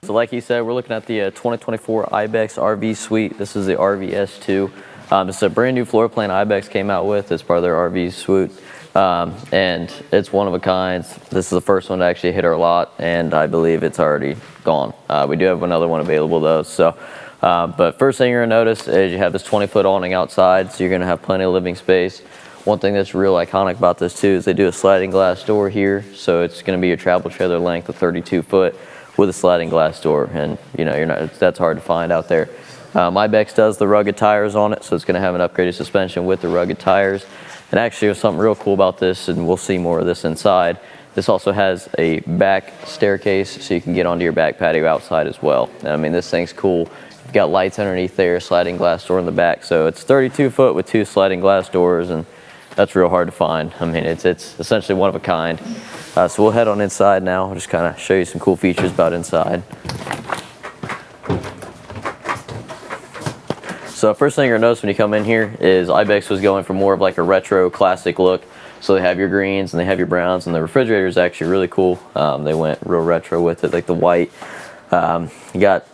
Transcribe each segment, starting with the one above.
So like he said, we're looking at the 2024 Ibex RV Suite. This is the RVS2. It's a brand new floor plan Ibex came out with as part of their RV Suite. And it's one of a kind. This is the first one to actually hit our lot, and I believe it's already gone. We do have another one available though. So, but first thing you're gonna notice is you have this 20-foot awning outside, so you're gonna have plenty of living space. One thing that's real iconic about this too is they do a sliding glass door here, so it's gonna be your travel trailer length of 32 foot with a sliding glass door, and you know that's hard to find out there. Ibex does the rugged tires on it, so it's going to have an upgraded suspension with the rugged tires. And actually, there's something real cool about this, and we'll see more of this inside. This also has a back staircase, so you can get onto your back patio outside as well. I mean, this thing's cool. You've got lights underneath there, sliding glass door in the back, so it's 32 foot with 2 sliding glass doors, and that's real hard to find. I mean, it's essentially one of a kind. So we'll head on inside now. I'll just kind of show you some cool features about inside. So first thing you're gonna notice when you come in here is Ibex was going for more of like a retro classic look. So they have your greens and they have your browns, and the refrigerator is actually really cool. They went real retro with it, like the white. You got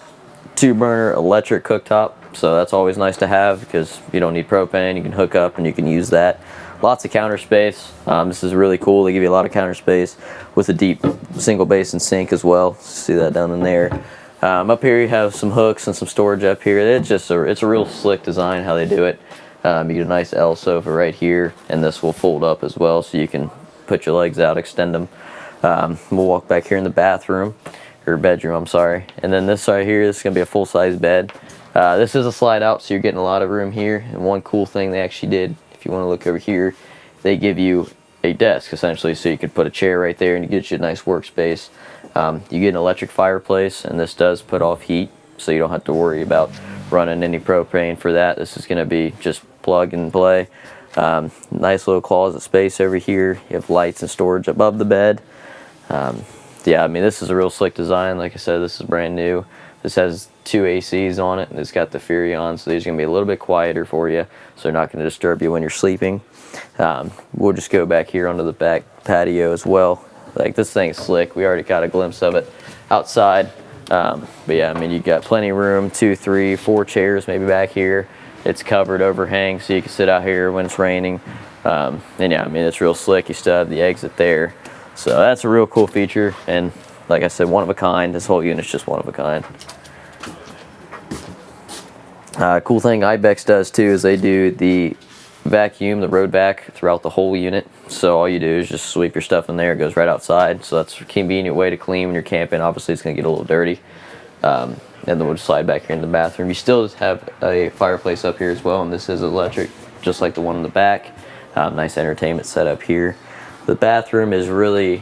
2-burner electric cooktop, so that's always nice to have because you don't need propane. You can hook up and you can use that. Lots of counter space. This is really cool. They give you a lot of counter space with a deep single basin sink as well. See that down in there. Up here you have some hooks and some storage up here. It's a real slick design how they do it. You get a nice L sofa right here, and this will fold up as well, so you can put your legs out, extend them. We'll walk back here in the bathroom, or bedroom, I'm sorry. And then this right here, this is gonna be a full-size bed. This is a slide out, so you're getting a lot of room here. And one cool thing they actually did, if you want to look over here, they give you a desk essentially, so you could put a chair right there and it gets you a nice workspace. You get an electric fireplace, and this does put off heat, so you don't have to worry about running any propane for that. This is going to be just plug and play. Nice little closet space over here. You have lights and storage above the bed. Yeah, I mean, this is a real slick design. Like I said, this is brand new. This has 2 ACs on it, and it's got the Furrion, so these are going to be a little bit quieter for you, so they're not going to disturb you when you're sleeping. We'll just go back here onto the back patio as well. Like, this thing's slick. We already got a glimpse of it outside. But yeah, I mean, you got plenty of room, 2, 3, 4 chairs maybe back here. It's covered overhang, so you can sit out here when it's raining. And yeah, I mean, it's real slick. You still have the exit there. So that's a real cool feature. And like I said, one of a kind. This whole unit's just one of a kind. Cool thing Ibex does too is they do the vacuum, the road vac throughout the whole unit. So all you do is just sweep your stuff in there. It goes right outside. So that's a convenient way to clean when you're camping. Obviously, it's going to get a little dirty. And then we'll just slide back here in the bathroom. You still have a fireplace up here as well, and this is electric, just like the one in the back. Nice entertainment setup here. The bathroom is really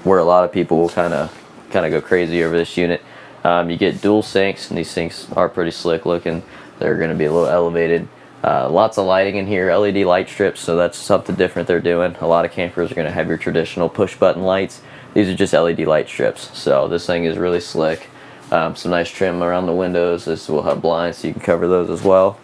where a lot of people will kind of go crazy over this unit. You get dual sinks, and these sinks are pretty slick looking. They're going to be a little elevated. Lots of lighting in here, LED light strips, so that's something different they're doing. A lot of campers are going to have your traditional push button lights. These are just LED light strips, so this thing is really slick. Some nice trim around the windows. This will have blinds, so you can cover those as well.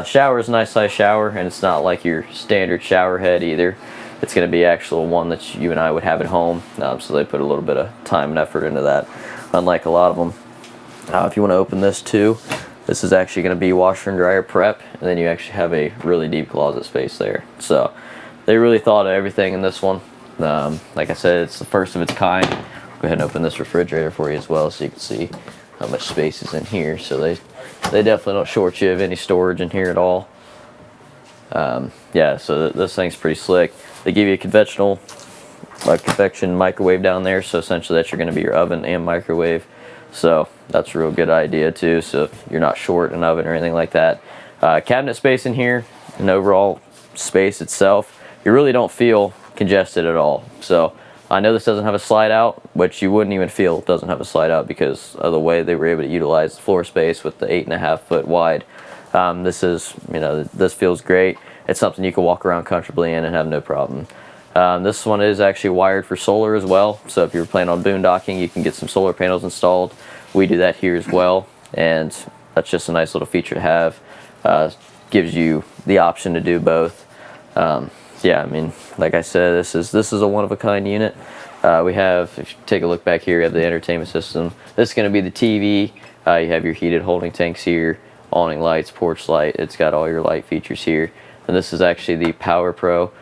Shower is a nice size shower, and it's not like your standard shower head either. It's going to be actual one that you and I would have at home, so they put a little bit of time and effort into that, unlike a lot of them. If you want to open this too, this is actually going to be washer and dryer prep, and then you actually have a really deep closet space there. So they really thought of everything in this one. Like I said, it's the first of its kind. Go ahead and open this refrigerator for you as well, so you can see how much space is in here. So they definitely don't short you of any storage in here at all. Yeah, so this thing's pretty slick. They give you a convection microwave down there, so essentially that's going to be your oven and microwave. So that's a real good idea too, so if you're not short an oven or anything like that. Cabinet space in here, and overall space itself, you really don't feel congested at all. So I know this doesn't have a slide out, which you wouldn't even feel it doesn't have a slide out because of the way they were able to utilize the floor space with the 8.5 foot wide. This feels great. It's something you can walk around comfortably in and have no problem. This one is actually wired for solar as well, so if you're planning on boondocking, you can get some solar panels installed. We do that here as well, and that's just a nice little feature to have. Gives you the option to do both. Yeah, I mean, like I said, this is a one-of-a-kind unit. We have, if you take a look back here, you have the entertainment system. This is going to be the TV. You have your heated holding tanks here, awning lights, porch light. It's got all your light features here. And this is actually the Power Pro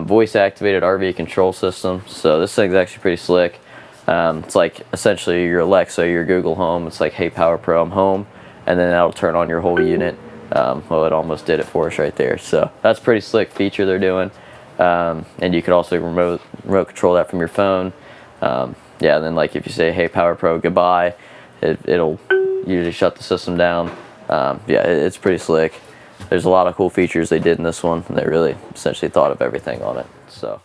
voice activated RV control system. So this thing's actually pretty slick. It's like essentially your Alexa, your Google Home. It's like, hey Power Pro, I'm home, and then that'll turn on your whole unit. Well, it almost did it for us right there. So that's a pretty slick feature they're doing. And you could also remote control that from your phone. Yeah, and then like if you say, hey Power Pro, goodbye, it'll usually shut the system down. Yeah, it's pretty slick. There's a lot of cool features they did in this one, and they really essentially thought of everything on it. So.